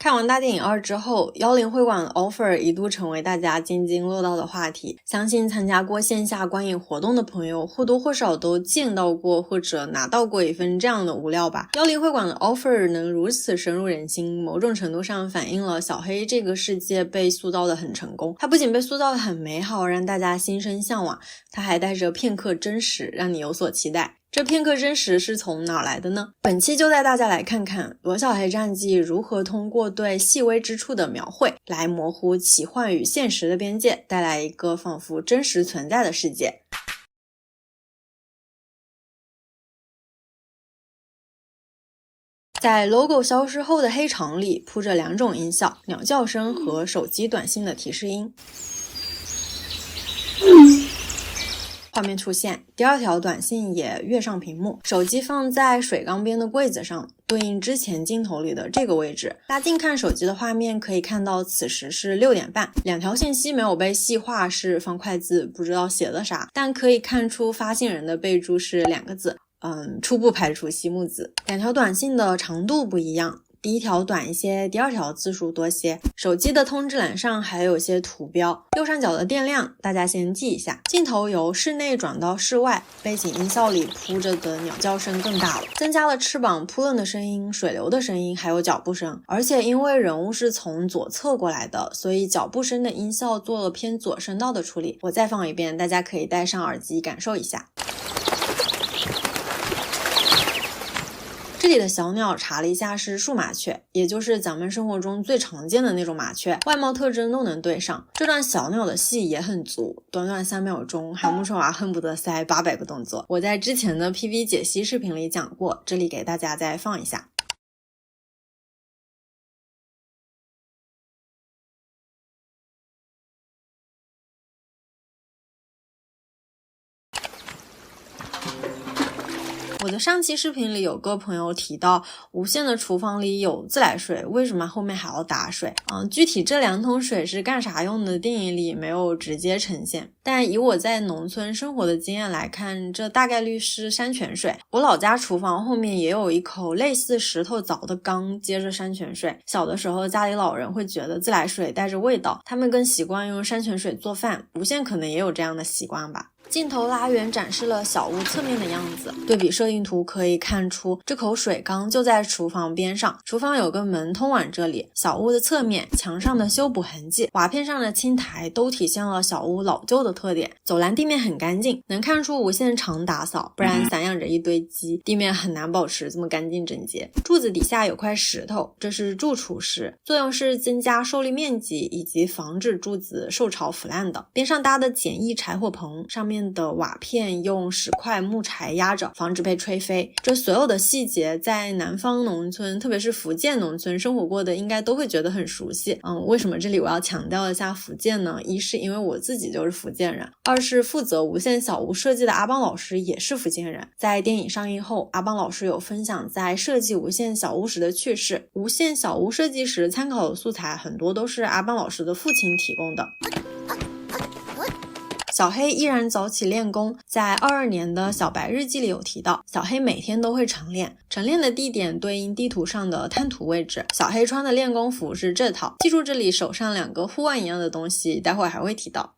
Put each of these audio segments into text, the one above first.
看完大电影2之后，10会馆的 offer 一度成为大家津津乐道的话题。相信参加过线下观影活动的朋友或多或少都见到过或者拿到过一份这样的物料吧。10会馆的 offer 能如此深入人心，某种程度上反映了小黑这个世界被塑造得很成功。它不仅被塑造得很美好，让大家心生向往，它还带着片刻真实，让你有所期待。这片刻真实是从哪来的呢？本期就带大家来看看罗小黑传记如何通过对细微之处的描绘来模糊奇幻与现实的边界，带来一个仿佛真实存在的世界。在 logo 消失后的黑场里铺着2种音效，鸟叫声和手机短信的提示音。画面出现，第2条短信也跃上屏幕，手机放在水缸边的柜子上，对应之前镜头里的这个位置。拉近看手机的画面，可以看到此时是6点半。2条信息没有被细化，是方块字，不知道写的啥，但可以看出发信人的备注是2个字，初步排除西木子。2条短信的长度不一样，第1条短一些，第2条字数多些。手机的通知栏上还有些图标，右上角的电量大家先记一下。镜头由室内转到室外，背景音效里铺着的鸟叫声更大了，增加了翅膀扑棱的声音、水流的声音还有脚步声。而且因为人物是从左侧过来的，所以脚步声的音效做了偏左声道的处理。我再放一遍，大家可以戴上耳机感受一下。这里的小鸟查了一下是树麻雀，也就是咱们生活中最常见的那种麻雀，外貌特征都能对上。这段小鸟的戏也很足，短短3秒钟，韩木春娃恨不得塞800个动作。我在之前的 PV 解析视频里讲过，这里给大家再放一下。我的上期视频里有个朋友提到无线的厨房里有自来水，为什么后面还要打水？具体这2桶水是干啥用的，电影里没有直接呈现，但以我在农村生活的经验来看，这大概率是山泉水。我老家厨房后面也有一口类似石头凿的缸接着山泉水，小的时候家里老人会觉得自来水带着味道，他们更习惯用山泉水做饭，无线可能也有这样的习惯吧。镜头拉远展示了小屋侧面的样子，对比摄影图可以看出这口水缸就在厨房边上，厨房有个门通往这里。小屋的侧面，墙上的修补痕迹，瓦片上的青苔都体现了小屋老旧的特点。走廊地面很干净，能看出无线常打扫，不然散养着一堆鸡，地面很难保持这么干净整洁。柱子底下有块石头，这是柱础石，作用是增加受力面积以及防止柱子受潮腐烂的。边上搭的简易柴火棚，上面的瓦片用10块木柴压着，防止被吹飞。这所有的细节在南方农村，特别是福建农村生活过的应该都会觉得很熟悉。为什么这里我要强调一下福建呢？一是因为我自己就是福建人，二是负责无线小屋设计的阿邦老师也是福建人。在电影上映后，阿邦老师有分享在设计无线小屋时的趣事。无线小屋设计时参考的素材很多都是阿邦老师的父亲提供的。小黑依然早起练功，在22年的小白日记里有提到，小黑每天都会晨练，晨练的地点对应地图上的滩涂位置。小黑穿的练功服是这套，记住这里手上2个护腕一样的东西，待会儿还会提到。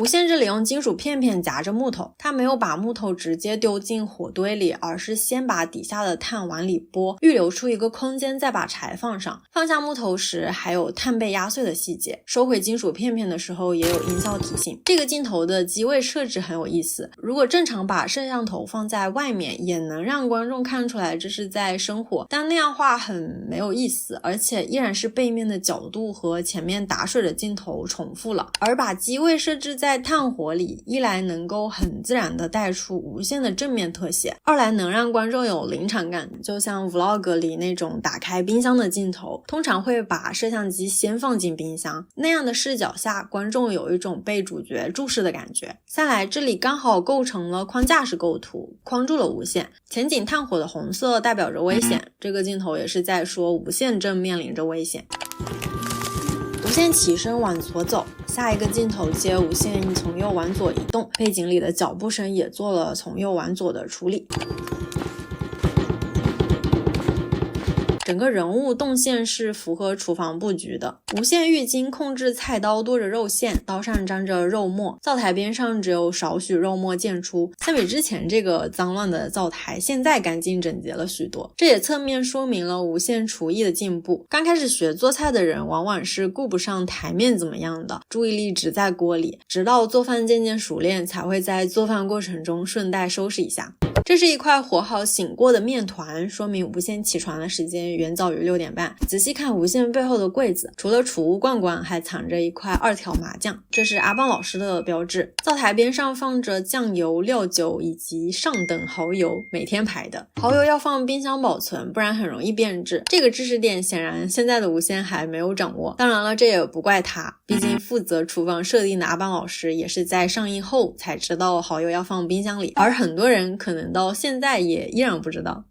无线这里用金属片片夹着木头，它没有把木头直接丢进火堆里，而是先把底下的碳往里拨，预留出一个空间，再把柴放上。放下木头时还有碳被压碎的细节，收回金属片片的时候也有音效提醒。这个镜头的机位设置很有意思，如果正常把摄像头放在外面，也能让观众看出来这是在生火，但那样画很没有意思，而且依然是背面的角度和前面打水的镜头重复了。而把机位设置在炭火里，一来能够很自然地带出无线的正面特写，二来能让观众有临场感，就像 vlog 里那种打开冰箱的镜头，通常会把摄像机先放进冰箱，那样的视角下，观众有一种被主角注视的感觉。再来，这里刚好构成了框架式构图，框住了无线。前景炭火的红色代表着危险，这个镜头也是在说无线正面临着危险。无线起身往左走，下一个镜头接无线从右往左移动，背景里的脚步声也做了从右往左的处理。整个人物动线是符合厨房布局的。无线浴巾控制菜刀多着肉馅，刀上沾着肉末，灶台边上只有少许肉末溅出。相比之前这个脏乱的灶台，现在干净整洁了许多，这也侧面说明了无线厨艺的进步。刚开始学做菜的人往往是顾不上台面怎么样的，注意力只在锅里，直到做饭渐渐熟练，才会在做饭过程中顺带收拾一下。这是一块和好醒过的面团，说明无线起床的时间远早于6点半。仔细看无线背后的柜子，除了储物罐罐，还藏着一块2条麻酱，这是阿邦老师的标志。灶台边上放着酱油、料酒以及上等蚝油，每天排的。蚝油要放冰箱保存，不然很容易变质。这个知识点显然现在的无线还没有掌握。当然了，这也不怪他，毕竟负责厨房设定的阿邦老师也是在上映后才知道蚝油要放冰箱里，而很多人可能到现在也依然不知道。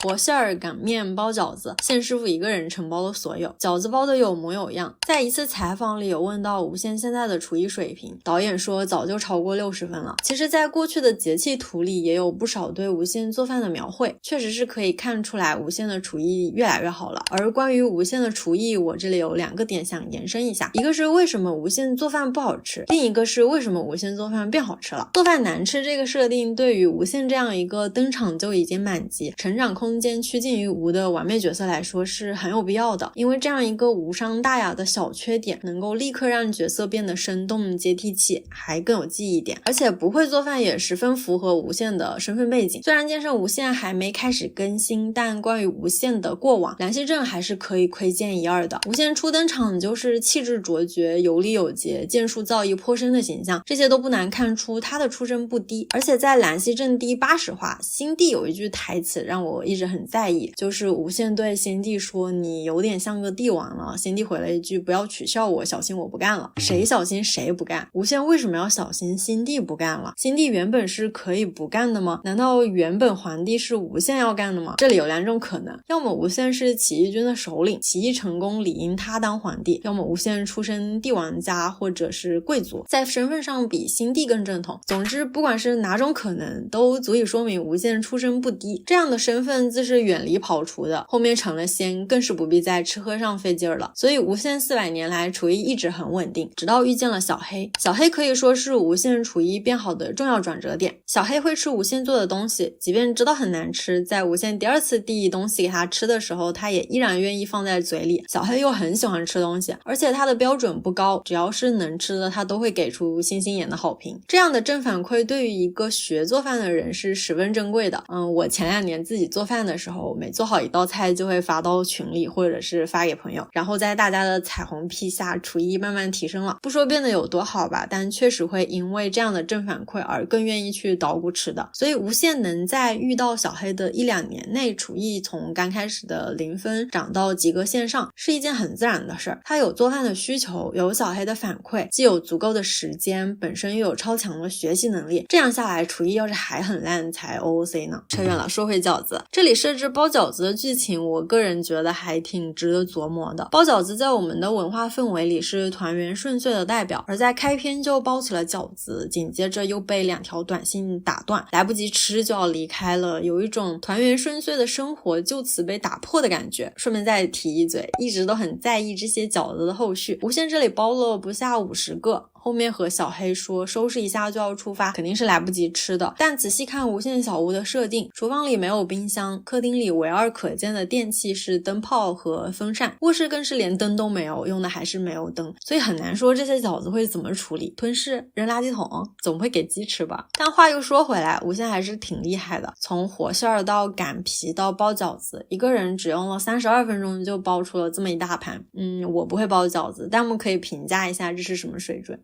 和馅儿、擀面、包饺子，线师傅一个人承包了所有，饺子包的有模有样。在一次采访里有问到无线现在的厨艺水平，导演说早就超过60分了。其实在过去的节气图里也有不少对无线做饭的描绘，确实是可以看出来无线的厨艺越来越好了。而关于无线的厨艺，我这里有2个点想延伸一下，一个是为什么无线做饭不好吃，另一个是为什么无线做饭变好吃了。做饭难吃这个设定对于无线这样一个登场就已经满级，成长空间趋近于无的完美角色来说是很有必要的，因为这样一个无伤大雅的小缺点能够立刻让角色变得生动接地气，还更有记忆点。而且不会做饭也十分符合无线的身份背景。虽然剑圣无线还没开始更新，但关于无线的过往，蓝溪镇还是可以窥见一二的。无线初登场就是气质卓绝、有礼有节、剑术造诣颇深的形象，这些都不难看出他的出身不低。而且在蓝溪镇第80话，辛蒂有一句台词让我一直很在意，就是无线对辛蒂说你有点像个帝王了，辛蒂回了一句不要取笑我，小心我不干了。谁小心谁不干？无线为什么要小心辛蒂不干了？辛蒂原本是可以不干的吗？难道原本皇帝是无线要干的吗？这里有2种可能，要么无线是起义军的首领，起义成功理应他当皇帝，要么无线出身帝王家或者是贵族，在身份上比辛蒂更正统。总之不管是哪种可能，都足以说明无线出身不低，这样的身份自是远离庖厨的，后面成了仙更是不必在吃喝上费劲儿了。所以无线400年来厨艺一直很稳定，直到遇见了小黑。小黑可以说是无线厨艺变好的重要转折点。小黑会吃无线做的东西，即便知道很难吃，在无线第2次递东西给他吃的时候，他也依然愿意放在嘴里。小黑又很喜欢吃东西，而且他的标准不高，只要是能吃的他都会给出星星眼的好评。这样的正反馈对于一个学做饭的人是十分珍贵的。我前2年自己做饭的时候，每做好一道菜就会发到群里或者是发给朋友，然后在大家的彩虹屁下，厨艺慢慢提升了。不说变得有多好吧，但确实会因为这样的正反馈而更愿意去捣鼓吃的。所以无线能在遇到小黑的1-2年内，厨艺从刚开始的0分涨到及格线上，是一件很自然的事儿。他有做饭的需求，有小黑的反馈，既有足够的时间，本身又有超强的学习能力，这样下来厨艺要是还很烂才 OOC 呢。扯远了，说回饺子，这里设置包饺子的剧情，我个人觉得还挺值得琢磨的。包饺子在我们的文化氛围里是团圆顺遂的代表，而在开篇就包起了饺子，紧接着又被2条短信打断，来不及吃就要离开了，有一种团圆顺遂的生活就此被打破的感觉。顺便再提一嘴，一直都很在意这些饺子的后续，无线这里包了不下50个，后面和小黑说收拾一下就要出发，肯定是来不及吃的。但仔细看无线小屋的设定，厨房里没有冰箱，客厅里唯二可见的电器是灯泡和风扇，卧室更是连灯都没有，用的还是煤油灯，所以很难说这些饺子会怎么处理，吞噬扔垃圾桶，总会给鸡吃吧。但话又说回来，无线还是挺厉害的，从和馅儿到擀皮到包饺子，一个人只用了32分钟就包出了这么一大盘。我不会包饺子，弹幕可以评价一下这是什么水准。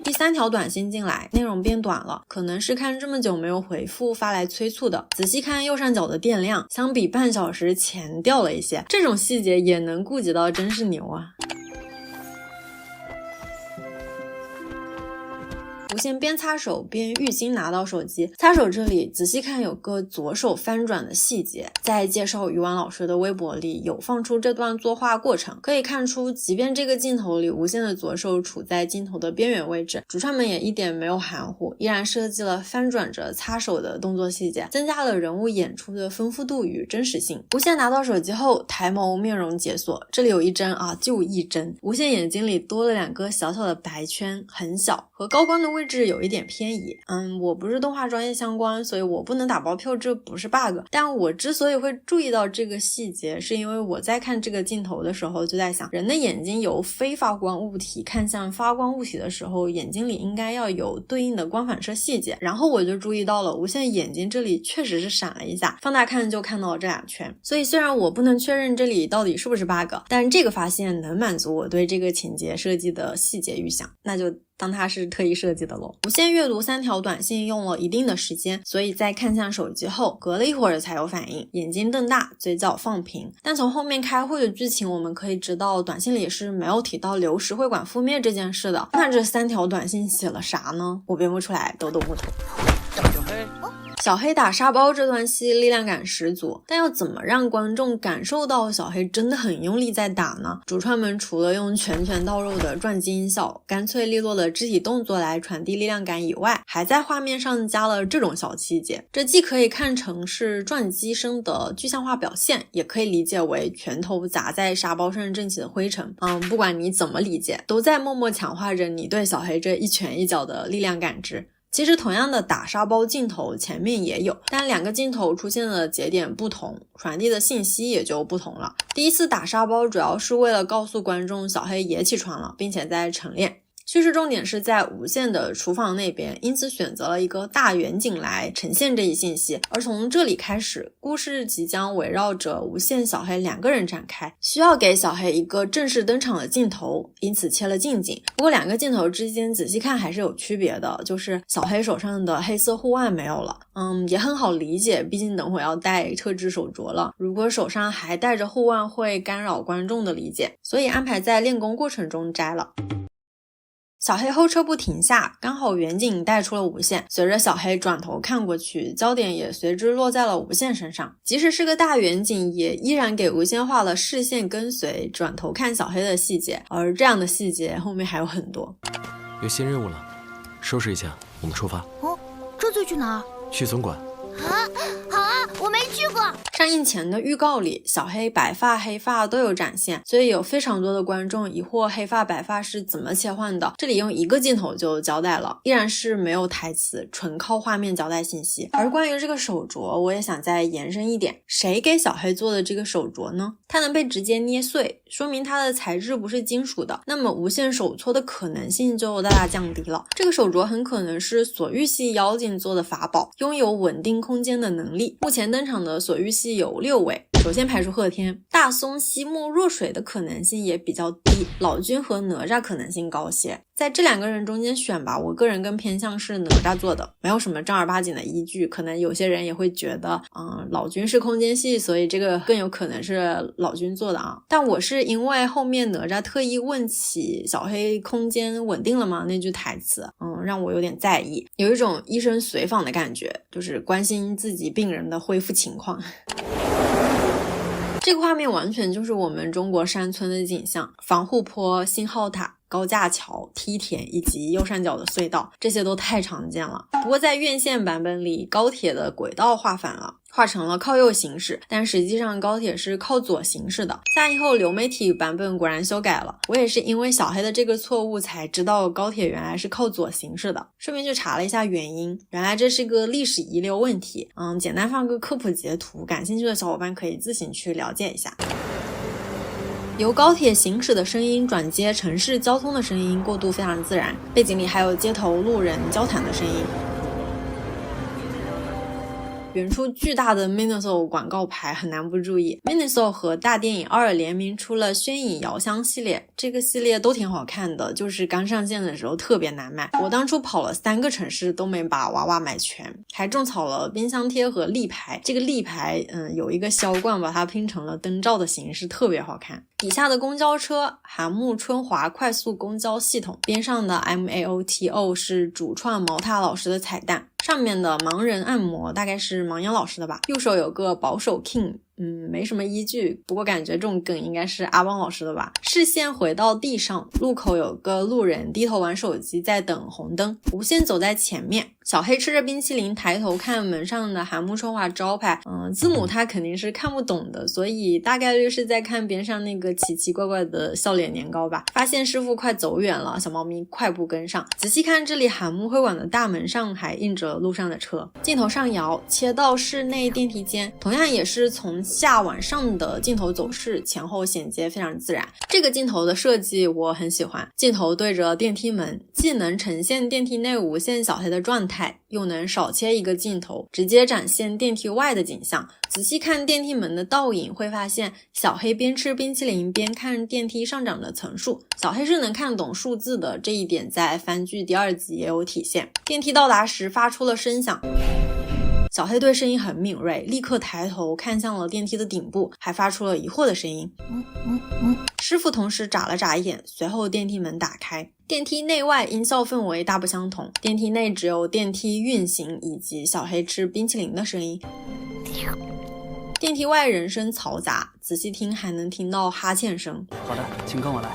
第3条短信进来，内容变短了，可能是看这么久没有回复发来催促的。仔细看右上角的电量，相比半小时前掉了一些，这种细节也能顾及到，真是牛啊。吴宪边擦手边玉心拿到手机，擦手这里仔细看有个左手翻转的细节，在介绍于婉老师的微博里有放出这段作画过程，可以看出即便这个镜头里吴宪的左手处在镜头的边缘位置，主创们也一点没有含糊，依然设计了翻转着擦手的动作细节，增加了人物演出的丰富度与真实性。吴宪拿到手机后抬眸面容解锁，这里有一帧啊，就一帧，吴宪眼睛里多了2个小小的白圈，很小，和高光的位置有一点偏移。我不是动画专业相关，所以我不能打包票，这不是 bug。但我之所以会注意到这个细节，是因为我在看这个镜头的时候就在想，人的眼睛由非发光物体看向发光物体的时候，眼睛里应该要有对应的光反射细节。然后我就注意到了吴宪眼睛这里确实是闪了一下，放大看就看到了这2圈。所以虽然我不能确认这里到底是不是 bug， 但这个发现能满足我对这个情节设计的细节预想，那就当它是特意设计的咯。吴宪阅读3条短信用了一定的时间，所以在看向手机后隔了一会儿才有反应，眼睛瞪大，嘴角放平。但从后面开会的剧情我们可以知道，短信里是没有提到流石会馆覆灭这件事的。那这3条短信写了啥呢？我编不出来，抖抖木头。小黑打沙包这段戏力量感十足，但要怎么让观众感受到小黑真的很用力在打呢？主创们除了用拳拳到肉的转机音效、干脆利落的肢体动作来传递力量感以外，还在画面上加了这种小细节。这既可以看成是转机声的具象化表现，也可以理解为拳头砸在沙包上震起的灰尘。不管你怎么理解，都在默默强化着你对小黑这一拳一脚的力量感知。其实同样的打沙包镜头前面也有，但2个镜头出现的节点不同，传递的信息也就不同了。第一次打沙包主要是为了告诉观众小黑也起床了，并且在晨练。叙事重点是在吴宪的厨房那边，因此选择了一个大远景来呈现这一信息。而从这里开始，故事即将围绕着吴宪、小黑2个人展开，需要给小黑一个正式登场的镜头，因此切了近景。不过2个镜头之间仔细看还是有区别的，就是小黑手上的黑色护腕没有了。也很好理解，毕竟等会要戴特制手镯了，如果手上还戴着护腕会干扰观众的理解，所以安排在练功过程中摘了。小黑后撤步停下，刚好远景带出了吴宪，随着小黑转头看过去，焦点也随之落在了吴宪身上。即使是个大远景，也依然给吴宪画了视线跟随转头看小黑的细节，而这样的细节后面还有很多。有新任务了，收拾一下，我们出发。这次去哪儿？去总馆。好啊，我没去过。上映前的预告里，小黑白发黑发都有展现，所以有非常多的观众疑惑黑发白发是怎么切换的，这里用1个镜头就交代了，依然是没有台词，纯靠画面交代信息。而关于这个手镯，我也想再延伸一点，谁给小黑做的这个手镯呢？它能被直接捏碎，说明它的材质不是金属的，那么无限手搓的可能性就大大降低了。这个手镯很可能是锁玉系妖精做的法宝，拥有稳定空间的能力。目前登场的锁玉系有6位，首先排除鹤天，大松、西木、若水的可能性也比较低，老君和哪吒可能性高些。在这2个人中间选吧，我个人更偏向是哪吒做的，没有什么正儿八经的依据，可能有些人也会觉得老君是空间系，所以这个更有可能是老君做的啊。但我是因为后面哪吒特意问起小黑空间稳定了吗那句台词，让我有点在意，有一种医生随访的感觉，就是关心自己病人的恢复情况。这个画面完全就是我们中国山村的景象，防护坡、信号塔、高架桥、梯田以及右上角的隧道，这些都太常见了。不过在院线版本里，高铁的轨道画反了，画成了靠右行驶，但实际上高铁是靠左行驶的。下映后流媒体版本果然修改了，我也是因为小黑的这个错误才知道高铁原来是靠左行驶的，顺便去查了一下原因，原来这是个历史遗留问题。简单放个科普截图，感兴趣的小伙伴可以自行去了解一下。由高铁行驶的声音转接城市交通的声音，过渡非常自然，背景里还有街头路人交谈的声音。远处巨大的 Miniso 广告牌很难不注意。Miniso 和大电影2联名出了轩影遥香系列，这个系列都挺好看的，就是刚上线的时候特别难买，我当初跑了3个城市都没把娃娃买全，还种草了冰箱贴和立牌。这个立牌有一个销冠把它拼成了灯罩的形式，特别好看。底下的公交车韩木春华快速公交系统，边上的 MAOTO 是主创毛塔老师的彩蛋，上面的盲人按摩大概是盲羊老师的吧，右手有个保守 King， 没什么依据，不过感觉这种梗应该是阿邦老师的吧。视线回到地上，路口有个路人低头玩手机在等红灯，无限走在前面，小黑吃着冰淇淋抬头看门上的韩木春华招牌，字母他肯定是看不懂的，所以大概率是在看边上那个奇奇怪怪的笑脸年糕吧。发现师傅快走远了，小猫咪快步跟上，仔细看这里韩木会馆的大门上还印着路上的车。镜头上摇，切到室内电梯间，同样也是从下往上的镜头走势，前后衔接非常自然。这个镜头的设计我很喜欢，镜头对着电梯门，既能呈现电梯内无限小黑的状态，又能少切一个镜头直接展现电梯外的景象。仔细看电梯门的倒影，会发现小黑边吃冰淇淋边看电梯上涨的层数，小黑是能看懂数字的，这一点在番剧第2集也有体现。电梯到达时发出了声响，小黑对声音很敏锐，立刻抬头看向了电梯的顶部，还发出了疑惑的声音。师傅同时眨了眨眼，随后电梯门打开。电梯内外音效氛围大不相同，电梯内只有电梯运行以及小黑吃冰淇淋的声音，电梯外人声嘈杂，仔细听还能听到哈欠声。好的，请跟我来。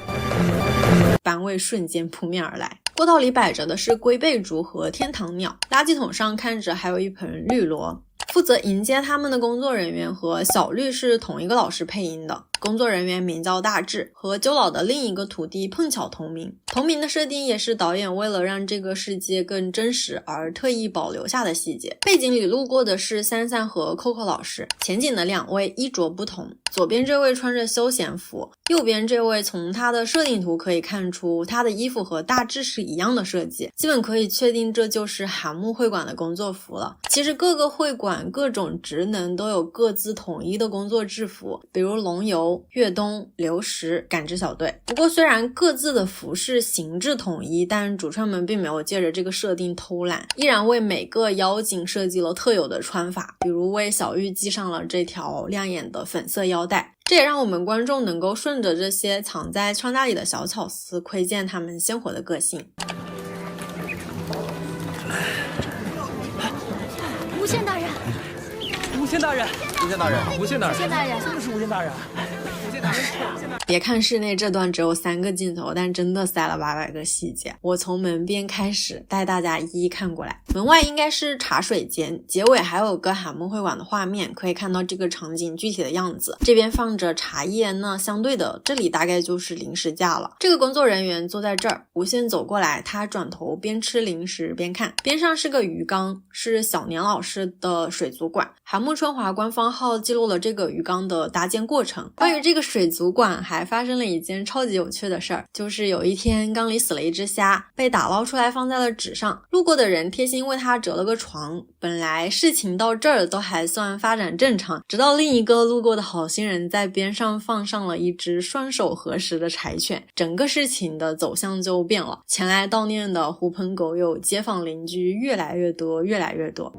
班味瞬间扑面而来。过道里摆着的是龟背竹和天堂鸟，垃圾桶上看着还有一盆绿萝。负责迎接他们的工作人员和小绿是同一个老师配音的，工作人员名叫大志，和鸠老的另一个徒弟碰巧同名。同名的设定也是导演为了让这个世界更真实而特意保留下的细节。背景里路过的是三三和 Coco 老师，前景的2位衣着不同，左边这位穿着休闲服，右边这位从他的设定图可以看出他的衣服和大致是一样的设计，基本可以确定这就是韩木会馆的工作服了。其实各个会馆各种职能都有各自统一的工作制服，比如龙游、粤东、流石、感知小队。不过虽然各自的服饰形制统一，但主创们并没有借着这个设定偷懒，依然为每个妖精设计了特有的穿法，比如为小玉系上了这条亮眼的粉色腰带。这也让我们观众能够顺着这些藏在穿搭里的小巧思，窥见他们鲜活的个性。无限大人，无限大人，无限大人，无限大人，无限大人，真的是无限大人。别看室内这段只有3个镜头，但真的塞了800个细节。我从门边开始带大家一一看过来。门外应该是茶水间，结尾还有个韩木会馆的画面，可以看到这个场景具体的样子。这边放着茶叶，那相对的这里大概就是零食架了。这个工作人员坐在这儿，无限走过来，他转头边吃零食边看，边上是个鱼缸，是小年老师的水族馆。韩木春华官方号记录了这个鱼缸的搭建过程。关于这个水族馆还发生了一件超级有趣的事儿，就是有一天缸里死了一只虾，被打捞出来放在了纸上，路过的人贴心为他折了个床。本来事情到这儿都还算发展正常，直到另一个路过的好心人在边上放上了一只双手合十的柴犬，整个事情的走向就变了。前来悼念的狐朋狗友、街坊邻居越来越多，越来越多。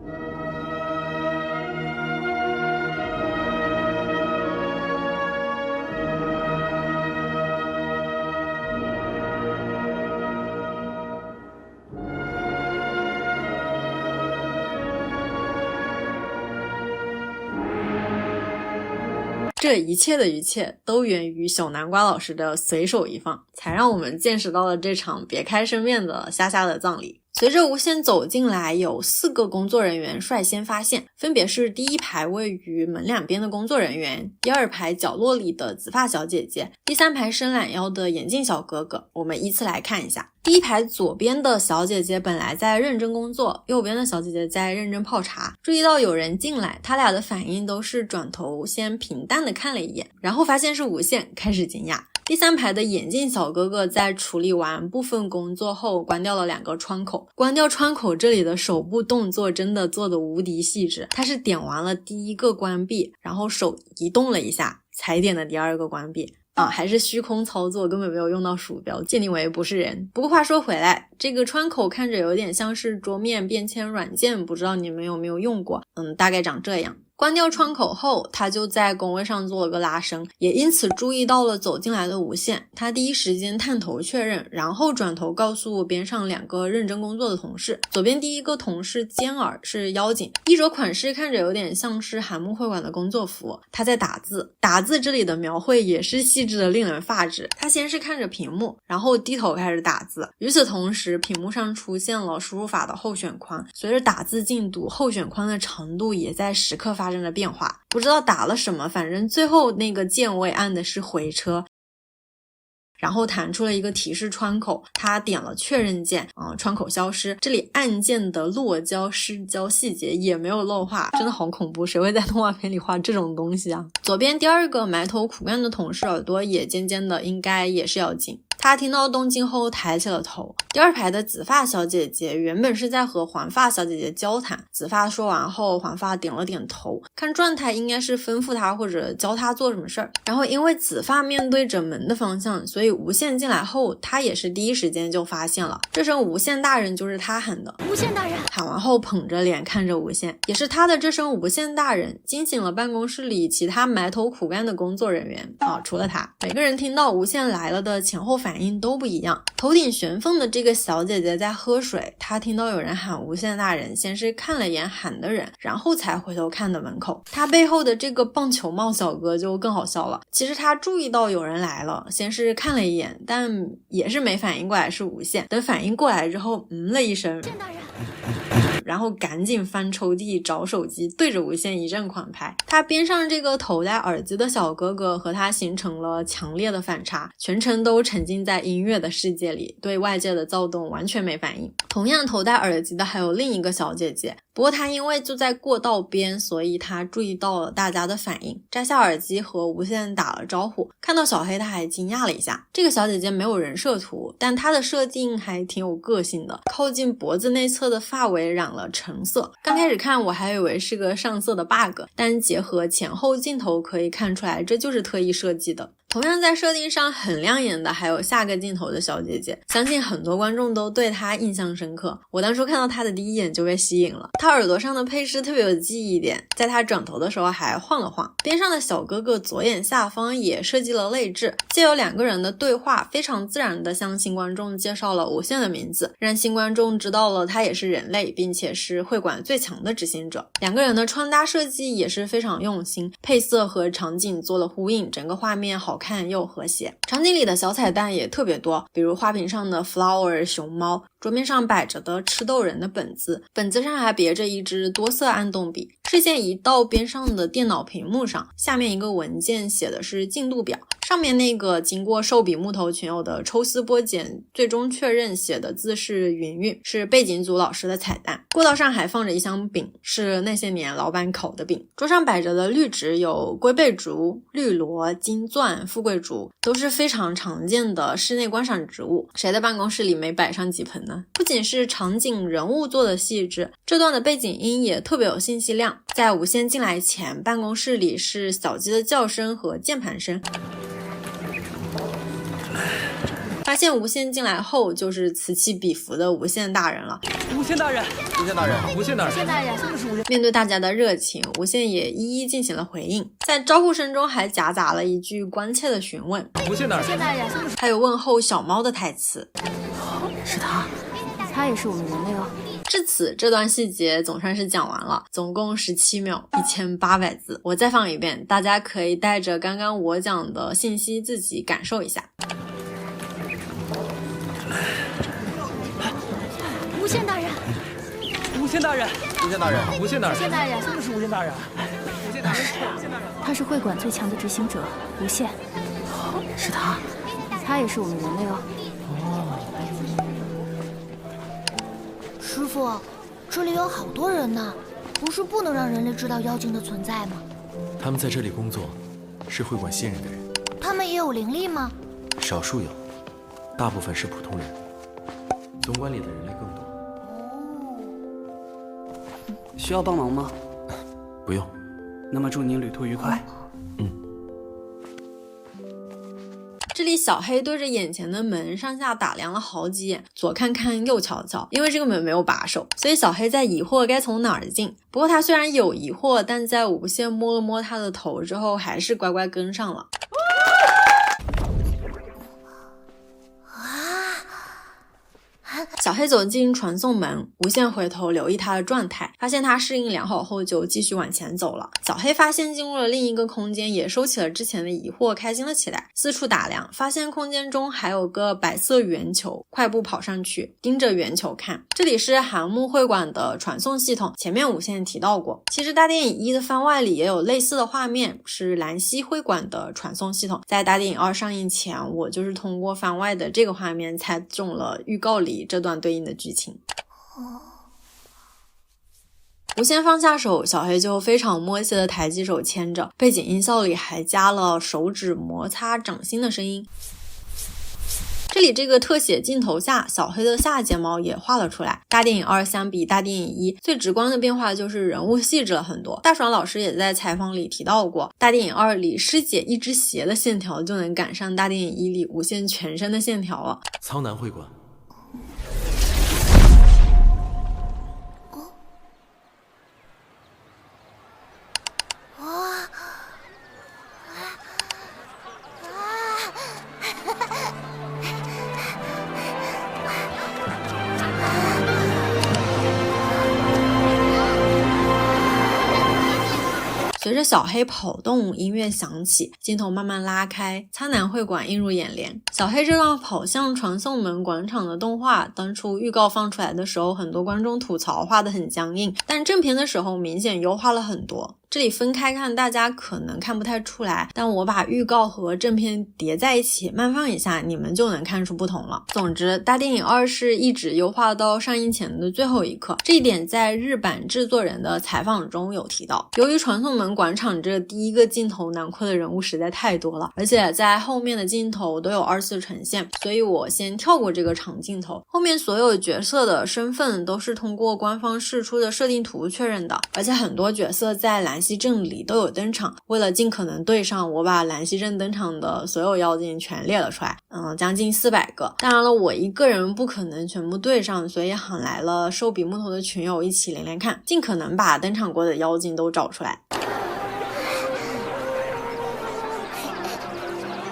这一切的一切都源于小南瓜老师的随手一放，才让我们见识到了这场别开生面的虾虾的葬礼。随着无限走进来，有4个工作人员率先发现，分别是第一排位于门两边的工作人员，第2排角落里的紫发小姐姐，第3排伸懒腰的眼镜小哥哥。我们依次来看一下。第一排左边的小姐姐本来在认真工作，右边的小姐姐在认真泡茶。注意到有人进来，他俩的反应都是转头先平淡的看了一眼，然后发现是无限，开始惊讶。第3排的眼镜小哥哥在处理完部分工作后关掉了2个窗口。关掉窗口这里的手部动作真的做得无敌细致，他是点完了第1个关闭，然后手移动了一下才点的第2个关闭。还是虚空操作，根本没有用到鼠标，鉴定为不是人。不过话说回来，这个窗口看着有点像是桌面便签软件，不知道你们有没有用过？大概长这样。关掉窗口后，他就在工位上做了个拉伸，也因此注意到了走进来的无限。他第一时间探头确认，然后转头告诉边上2个认真工作的同事。左边第1个同事尖耳是妖精，衣着款式看着有点像是韩木会馆的工作服。他在打字，打字这里的描绘也是细致的令人发指。他先是看着屏幕，然后低头开始打字。与此同时，屏幕上出现了输入法的候选框，随着打字进度，候选框的长度也在时刻发生着变化。不知道打了什么，反正最后那个键位按的是回车，然后弹出了一个提示窗口，他点了确认键，窗口消失。这里按键的落胶失焦细节也没有漏画，真的好恐怖，谁会在动画片里画这种东西啊？左边第2个埋头苦干的同事耳朵也尖尖的，应该也是妖精。他听到动静后抬起了头。第2排的紫发小姐姐原本是在和黄发小姐姐交谈，紫发说完后，黄发点了点头，看状态应该是吩咐她或者教她做什么事儿。然后因为紫发面对着门的方向，所以无限进来后，他也是第一时间就发现了，这声无限大人就是他喊的。无限大人！喊完后捧着脸看着无限，也是他的这声无限大人惊醒了办公室里其他埋头苦干的工作人员除了他。每个人听到无限来了的前后反应都不一样。头顶悬凤的这个小姐姐在喝水，她听到有人喊无限大人，先是看了眼喊的人，然后才回头看的门口。她背后的这个棒球帽小哥就更好笑了，其实他注意到有人来了，先是看了一眼，但也是没反应过来是无限，等反应过来之后了一声，然后赶紧翻抽屉找手机，对着无限一阵狂拍。他边上这个头戴耳机的小哥哥和他形成了强烈的反差，全程都沉浸在音乐的世界里，对外界的躁动完全没反应。同样头戴耳机的还有另一个小姐姐，不过她因为就在过道边，所以她注意到了大家的反应，摘下耳机和无限打了招呼。看到小黑她还惊讶了一下。这个小姐姐没有人设图，但她的设定还挺有个性的，靠近脖子内侧的发尾染了橙色。刚开始看我还以为是个上色的 bug， 但结合前后镜头可以看出来这就是特意设计的。同样在设定上很亮眼的还有下个镜头的小姐姐，相信很多观众都对她印象深刻。我当初看到她的第一眼就被吸引了，她耳朵上的配饰特别有记忆点，在她转头的时候还晃了晃。边上的小哥哥左眼下方也设计了泪痣，借由2个人的对话，非常自然地向新观众介绍了无限的名字，让新观众知道了他也是人类，并且是会馆最强的执行者。2个人的穿搭设计也是非常用心，配色和场景做了呼应，整个画面好看又和谐。场景里的小彩蛋也特别多，比如花瓶上的 flower 熊猫，桌面上摆着的吃豆人的本子，本子上还别着一支多色暗动笔。视线移到边上的电脑屏幕上，下面一个文件写的是进度表，上面那个经过寿比木头群友的抽丝剥茧最终确认写的字是云云，是背景组老师的彩蛋。过道上还放着一箱饼，是那些年老板烤的饼。桌上摆着的绿植有龟背竹、绿萝、金钻、富贵竹，都是非常常见的室内观赏植物，谁的办公室里没摆上几盆呢？不仅是场景人物做的细致，这段的背景音也特别有信息量。在无限进来前，办公室里是小鸡的叫声和键盘声，发现无限进来后就是此起彼伏的无限大人了。无限大人，无限大人，无限大人，无限大人，真的是无限。面对大家的热情，无限也一一进行了回应，在招呼声中还夹杂了一句关切的询问。无限大人，无限大人，还有问候小猫的台词。是他也是我们人类哦。至此，这段细节总算是讲完了，总共17秒，1800字。我再放一遍，大家可以带着刚刚我讲的信息自己感受一下。无限大人，无限大人，无限大人，无限大人，无限大人，真的是无限大人，无限大人，他是会馆最强的执行者，无限。是他也是我们人类哦。师傅，这里有好多人呢，不是不能让人类知道妖精的存在吗？他们在这里工作，是会馆信任的人。他们也有灵力吗？少数有，大部分是普通人。总馆里的人类更多。需要帮忙吗？不用。那么祝您旅途愉快。这里小黑对着眼前的门上下打量了好几眼，左看看右瞧瞧，因为这个门没有把手，所以小黑在疑惑该从哪儿进。不过他虽然有疑惑，但在无限摸了摸他的头之后，还是乖乖跟上了。小黑走进传送门，无限回头留意他的状态，发现他适应良好后就继续往前走了。小黑发现进入了另一个空间，也收起了之前的疑惑，开心了起来，四处打量，发现空间中还有个白色圆球，快步跑上去，盯着圆球看。这里是韩木会馆的传送系统，前面无限提到过。其实大电影1的番外里也有类似的画面，是兰溪会馆的传送系统。在大电影2上映前，我就是通过番外的这个画面猜中了预告里这段对应的剧情。无限放下手，小黑就非常默契的抬起手牵着，背景音效里还加了手指摩擦掌心的声音。这里这个特写镜头下，小黑的下睫毛也画了出来。大电影2相比大电影1，最直观的变化就是人物细致了很多。大爽老师也在采访里提到过，大电影2里师姐一只鞋的线条就能赶上大电影1里无限全身的线条了。苍南会馆。随着小黑跑动，音乐响起，镜头慢慢拉开，苍南会馆映入眼帘。小黑这段跑向传送门广场的动画，当初预告放出来的时候，很多观众吐槽画得很僵硬，但正片的时候明显优化了很多。这里分开看大家可能看不太出来，但我把预告和正片叠在一起慢放一下，你们就能看出不同了。总之，大电影2是一直优化到上映前的最后一刻，这一点在日版制作人的采访中有提到。由于传送门广场这第一个镜头囊括的人物实在太多了，而且在后面的镜头都有2次呈现，所以我先跳过这个长镜头。后面所有角色的身份都是通过官方释出的设定图确认的，而且很多角色在兰溪镇里都有登场。为了尽可能对上，我把兰溪镇登场的所有妖精全列了出来，将近400个。当然了，我一个人不可能全部对上，所以喊来了手比木头的群友一起连连看，尽可能把登场过的妖精都找出来。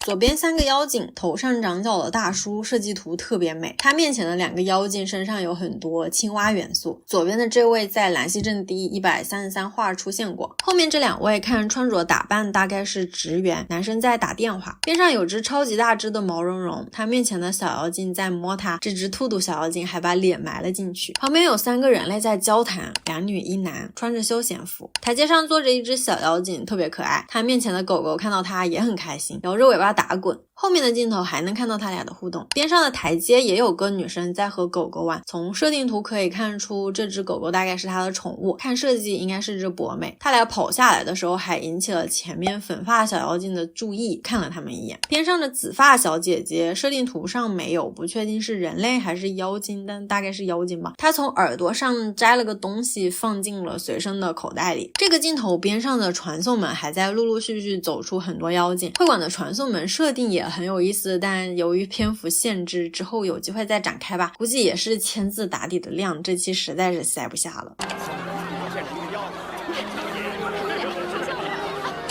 左边3个妖精，头上长角的大叔设计图特别美，他面前的2个妖精身上有很多青蛙元素。左边的这位在兰溪镇第133话出现过，后面这2位看穿着打扮大概是职员，男生在打电话。边上有只超级大只的毛茸茸，他面前的小妖精在摸他，这只兔兔小妖精还把脸埋了进去。旁边有3个人类在交谈，2女1男，穿着休闲服。台阶上坐着一只小妖精，特别可爱，他面前的狗狗看到他也很开心，摇着尾巴打滚。后面的镜头还能看到他俩的互动，边上的台阶也有个女生在和狗狗玩。从设定图可以看出这只狗狗大概是他的宠物，看设计应该是只博美。他俩跑下来的时候还引起了前面粉发小妖精的注意，看了他们一眼。边上的紫发小姐姐设定图上没有，不确定是人类还是妖精，但大概是妖精吧。她从耳朵上摘了个东西放进了随身的口袋里。这个镜头边上的传送门还在陆陆续续走出很多妖精。会馆的传送门设定也很有意思，但由于篇幅限制，之后有机会再展开吧，估计也是签字打底的量，这期实在是塞不下了。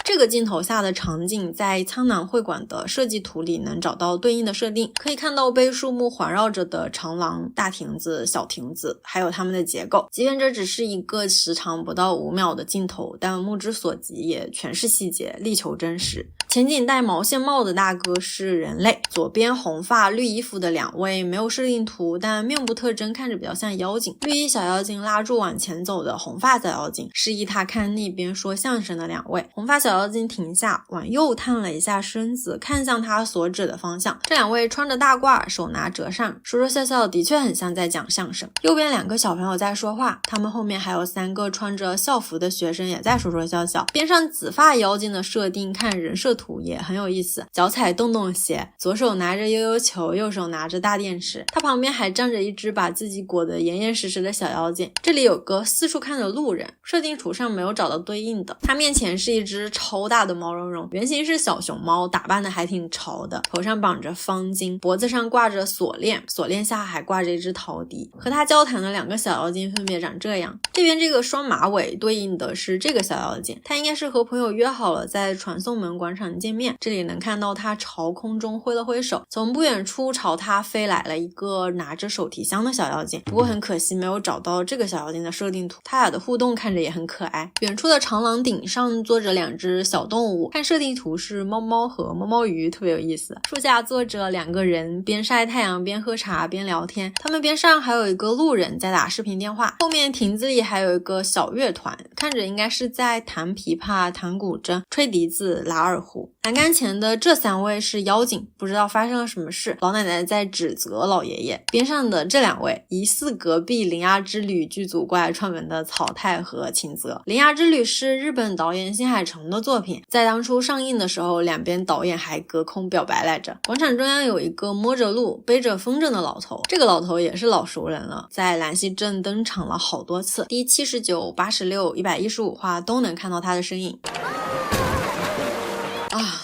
这个镜头下的场景在苍南会馆的设计图里能找到对应的设定，可以看到被树木环绕着的长廊、大亭子、小亭子，还有它们的结构。即便这只是一个时长不到5秒的镜头，但目之所及也全是细节，力求真实。前景戴毛线帽的大哥是人类，左边红发绿衣服的2位没有设定图，但面部特征看着比较像妖精。绿衣小妖精拉住往前走的红发小妖精，示意他看那边说相声的2位。红发小小妖精停下，往右探了一下身子，看向他所指的方向。这两位穿着大褂，手拿折扇，说说笑笑，的确很像在讲相声。右边2个小朋友在说话，他们后面还有3个穿着校服的学生也在说说笑笑。边上紫发妖精的设定看人设图也很有意思，脚踩洞洞鞋，左手拿着悠悠球，右手拿着大电池，他旁边还站着一只把自己裹得严严实实的小妖精。这里有个四处看的路人，设定图上没有找到对应的，他面前是一只超大的毛茸茸，原型是小熊猫，打扮的还挺潮的，头上绑着方巾，脖子上挂着锁链，锁链下还挂着一只陶笛。和他交谈的2个小妖精分别长这样，这边这个双马尾对应的是这个小妖精，他应该是和朋友约好了在传送门广场见面。这里能看到他朝空中挥了挥手，从不远处朝他飞来了一个拿着手提箱的小妖精，不过很可惜没有找到这个小妖精的设定图，他俩的互动看着也很可爱。远处的长廊顶上坐着2只小动物，看设定图是猫猫和猫猫鱼，特别有意思。树下坐着2个人，边晒太阳边喝茶边聊天，他们边上还有一个路人在打视频电话，后面亭子里还有一个小乐团，看着应该是在弹琵琶、弹古筝、吹笛子、拉二胡。栏杆前的这3位是妖精，不知道发生了什么事，老奶奶在指责老爷爷。边上的这2位疑似隔壁《铃芽之旅》剧组过来串门的草太和秦泽。《铃芽之旅》是日本导演新海诚的作品，在当初上映的时候，两边导演还隔空表白来着。广场中央有一个摸着路背着风筝的老头，这个老头也是老熟人了，在兰溪镇登场了好多次，第79、86、115话都能看到他的身影。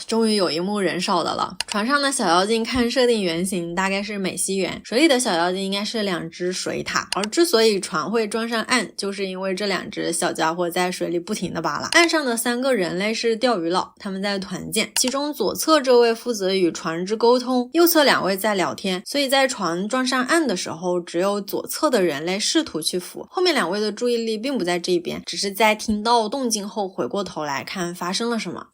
终于有一幕人少的了。船上的小妖精看设定原型大概是美西园，水里的小妖精应该是2只水獭，而之所以船会装上岸，就是因为这2只小家伙在水里不停的扒拉。岸上的3个人类是钓鱼佬，他们在团建，其中左侧这位负责与船只沟通，右侧2位在聊天，所以在船装上岸的时候，只有左侧的人类试图去扶，后面2位的注意力并不在这边，只是在听到动静后回过头来看发生了什么。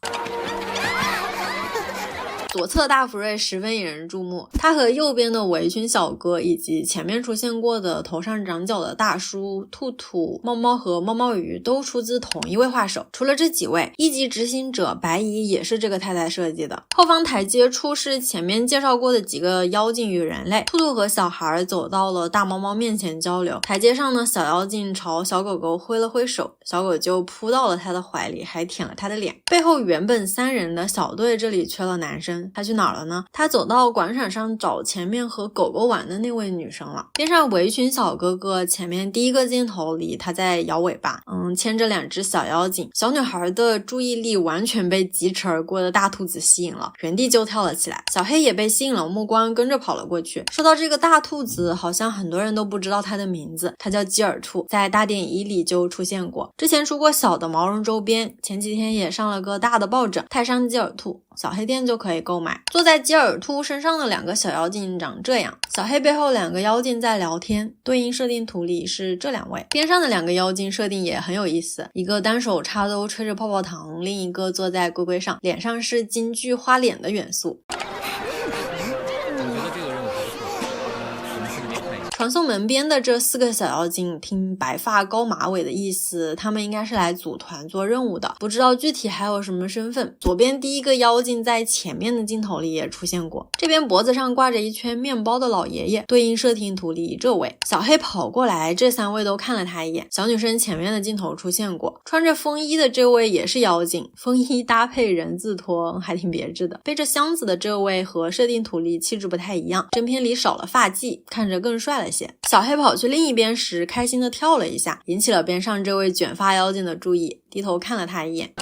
左侧大福瑞十分引人注目，他和右边的围裙小哥以及前面出现过的头上长角的大叔、兔兔、猫猫和猫猫鱼都出自同一位画手。除了这几位，1级执行者白姨也是这个太太设计的。后方台阶处是前面介绍过的几个妖精与人类，兔兔和小孩走到了大猫猫面前交流，台阶上的小妖精朝小狗狗挥了挥手，小狗就扑到了他的怀里，还舔了他的脸。背后原本3人的小队这里缺了男生，他去哪儿了呢？他走到广场上找前面和狗狗玩的那位女生了。边上围裙小哥哥前面第一个镜头里他在摇尾巴，牵着2只小妖精，小女孩的注意力完全被疾驰而过的大兔子吸引了，原地就跳了起来。小黑也被吸引了目光，跟着跑了过去。说到这个大兔子，好像很多人都不知道它的名字，它叫基尔兔，在大电影1里就出现过，之前出过小的毛绒周边，前几天也上了个大的抱枕，泰山基尔兔，小黑店就可以购买。坐在基尔兔身上的2个小妖精长这样，小黑背后2个妖精在聊天，对应设定图里是这2位。边上的2个妖精设定也很有意思，一个单手插兜吹着泡泡糖，另一个坐在龟龟上，脸上是京剧花脸的元素。传送门边的这4个小妖精听白发高马尾的意思，他们应该是来组团做任务的，不知道具体还有什么身份。左边第一个妖精在前面的镜头里也出现过，这边脖子上挂着一圈面包的老爷爷，对应设定图里这位。小黑跑过来，这3位都看了他一眼。小女生前面的镜头出现过，穿着风衣的这位也是妖精，风衣搭配人字拖还挺别致的。背着箱子的这位和设定图里气质不太一样，正片里少了发髻，看着更帅了些。小黑跑去另一边时开心的跳了一下，引起了边上这位卷发妖精的注意，低头看了他一眼。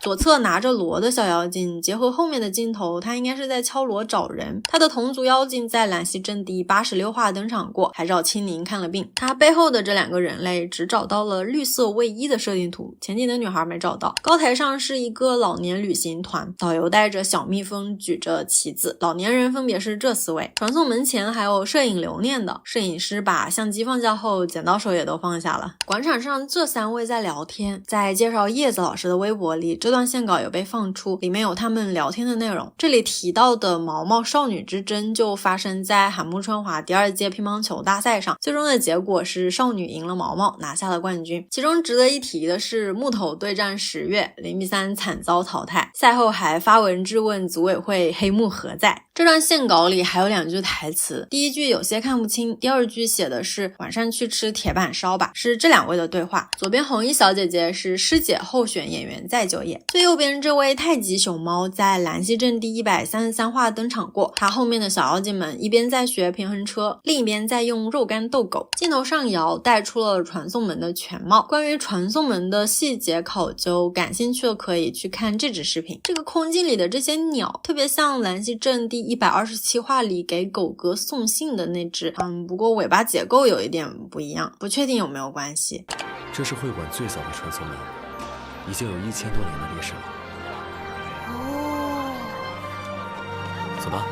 左侧拿着锣的小妖精，结合后面的镜头，他应该是在敲锣找人。他的同族妖精在兰溪镇第86话登场过，还找青柠看了病。他背后的这2个人类只找到了绿色卫衣的设定图，前几的女孩没找到。高台上是一个老年旅行团，导游带着小蜜蜂举着旗子，老年人分别是这4位。传送门前还有摄影留念的，摄影师把相机放下后，剪刀手也都放下了。广场上这3位在聊天，在介绍叶子老师的微博里，这段线稿有被放出，里面有他们聊天的内容。这里提到的毛毛少女之争就发生在韩木春华第2届乒乓球大赛上，最终的结果是少女赢了毛毛，拿下了冠军。其中值得一提的是木头对战10月0比3惨遭淘汰，赛后还发文质问组委会黑幕何在。这段线稿里还有2句台词，第一句有些看不清，第2句写的是晚上去吃铁板烧吧，是这2位的对话。左边红衣小姐姐是师姐候选演员在就业，最右边这位太极熊猫在兰溪镇第133话登场过，他后面的小妖精们一边在学平衡车，另一边在用肉干逗狗。镜头上摇带出了传送门的全貌，关于传送门的细节考究，感兴趣的可以去看这支视频。这个空镜里的这些鸟特别像兰溪镇第127话里给狗哥送信的那只，不过尾巴结构有一点不一样，不确定有没有关系。这是会馆最早的传送门，已经有1000多年的历史了。哦，走吧。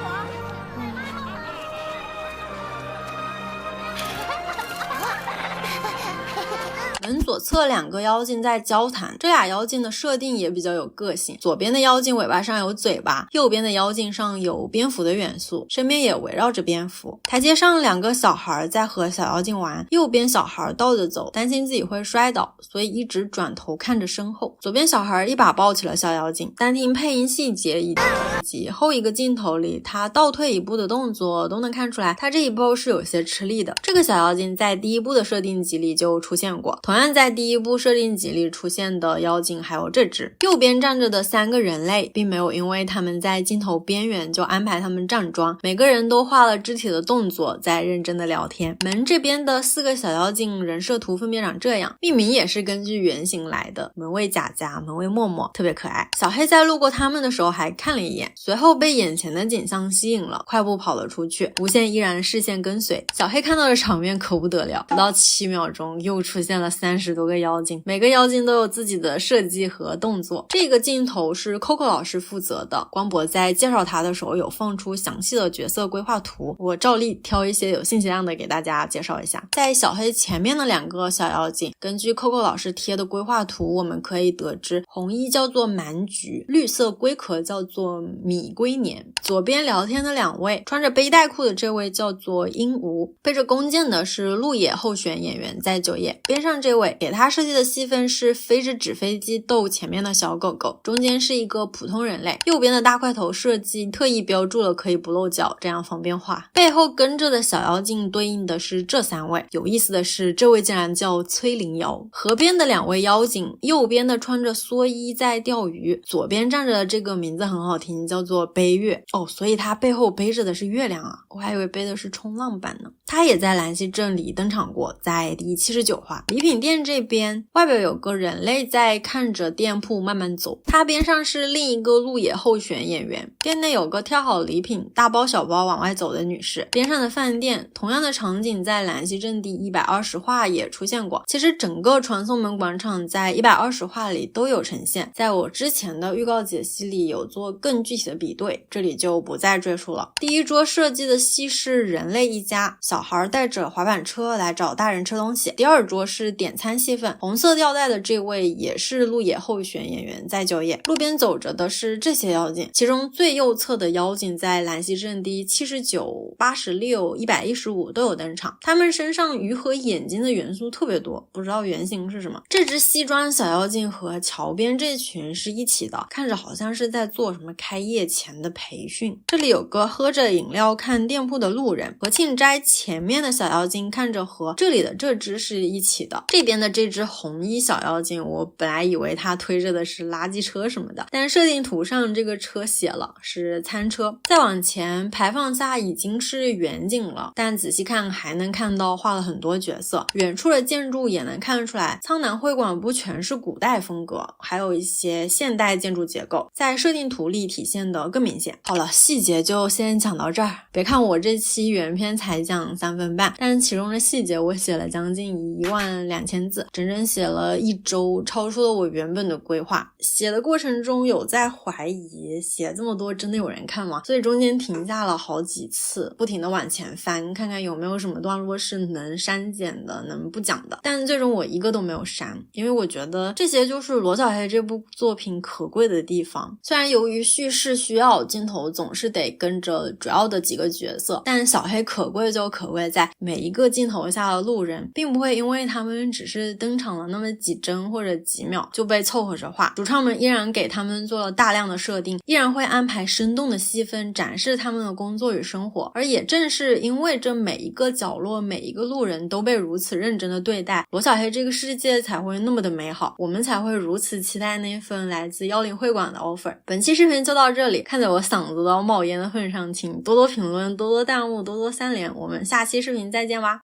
门左侧2个妖精在交谈，这俩妖精的设定也比较有个性。左边的妖精尾巴上有嘴巴，右边的妖精上有蝙蝠的元素，身边也围绕着蝙蝠。台阶上2个小孩在和小妖精玩，右边小孩倒着走，担心自己会摔倒，所以一直转头看着身后。左边小孩一把抱起了小妖精，单听配音细节以及后一个镜头里他倒退一步的动作都能看出来，他这一步是有些吃力的。这个小妖精在第1部的设定集里就出现过，同样在第1部设定集里出现的妖精还有这只。右边站着的3个人类并没有因为他们在镜头边缘就安排他们站桩，每个人都画了肢体的动作在认真的聊天。门这边的4个小妖精人设图分别长这样，命名也是根据原型来的，门卫贾家，门卫默默，特别可爱。小黑在路过他们的时候还看了一眼，随后被眼前的景象吸引了，快步跑了出去。无限依然视线跟随，小黑看到的场面可不得了，不到7秒钟又出现了30多个妖精，每个妖精都有自己的设计和动作。这个镜头是 Coco 老师负责的，光博在介绍他的时候有放出详细的角色规划图，我照例挑一些有信息量的给大家介绍一下。在小黑前面的2个小妖精，根据 Coco 老师贴的规划图，我们可以得知红衣叫做蛮菊，绿色龟壳叫做米龟年。左边聊天的2位，穿着背带裤的这位叫做鹦鹉，背着弓箭的是鹿野候选演员在就业，边上这位给他设计的戏份是飞着纸飞机逗前面的小狗狗，中间是一个普通人类，右边的大块头设计特意标注了可以不露脚，这样方便画。背后跟着的小妖精对应的是这3位，有意思的是这位竟然叫崔灵妖。河边的2位妖精，右边的穿着蓑衣在钓鱼，左边站着的这个名字很好听，叫做背月。所以他背后背着的是月亮啊，我还以为背的是冲浪板呢。他也在兰溪镇里登场过，在第79话。礼品店这边外表有个人类在看着店铺慢慢走，他边上是另一个鹿野候选演员，店内有个挑好礼品大包小包往外走的女士，边上的饭店同样的场景在兰溪镇第120话也出现过。其实整个传送门广场在120话里都有呈现，在我之前的预告解析里有做更具体的比对，这里就不再赘述了。第1桌设计的戏是人类一家，小孩带着滑板车来找大人吃东西。第2桌是点餐戏份，红色吊带的这位也是鹿野候选演员在就业。路边走着的是这些妖精，其中最右侧的妖精在兰溪镇第79、86、115都有登场，他们身上鱼和眼睛的元素特别多，不知道原型是什么。这只西装小妖精和桥边这群是一起的，看着好像是在做什么开业前的培训。这里有个喝着饮料看店铺的路人，和庆斋前面的小妖精看着和这里的这只是一起的。这边的这只红衣小妖精，我本来以为它推着的是垃圾车什么的，但设定图上这个车写了是餐车。再往前排放下已经是远景了，但仔细看还能看到画了很多角色，远处的建筑也能看出来苍南会馆不全是古代风格，还有一些现代建筑结构在设定图里体现的更明显。好了，细节就先讲到这儿。别看我这期原片才讲3分半，但是其中的细节我写了将近12000字，整整写了1周，超出了我原本的规划。写的过程中有在怀疑写这么多真的有人看吗？所以中间停下了好几次，不停的往前翻，看看有没有什么段落是能删减的，能不讲的。但最终我一个都没有删，因为我觉得这些就是罗小黑这部作品可贵的地方。虽然由于叙事需要，镜头总是得跟着主要的几个角色，但小黑可贵就可贵在每一个镜头下的路人并不会因为他们只是登场了那么几帧或者几秒就被凑合着画，主创们依然给他们做了大量的设定，依然会安排生动的戏份展示他们的工作与生活。而也正是因为这每一个角落每一个路人都被如此认真的对待，罗小黑这个世界才会那么的美好，我们才会如此期待那份来自10会馆的 offer。 本期视频就到这里，看在我嗓子都要冒烟的份上，请多多评论，多多弹幕，多多3连，我们下期视频再见吧。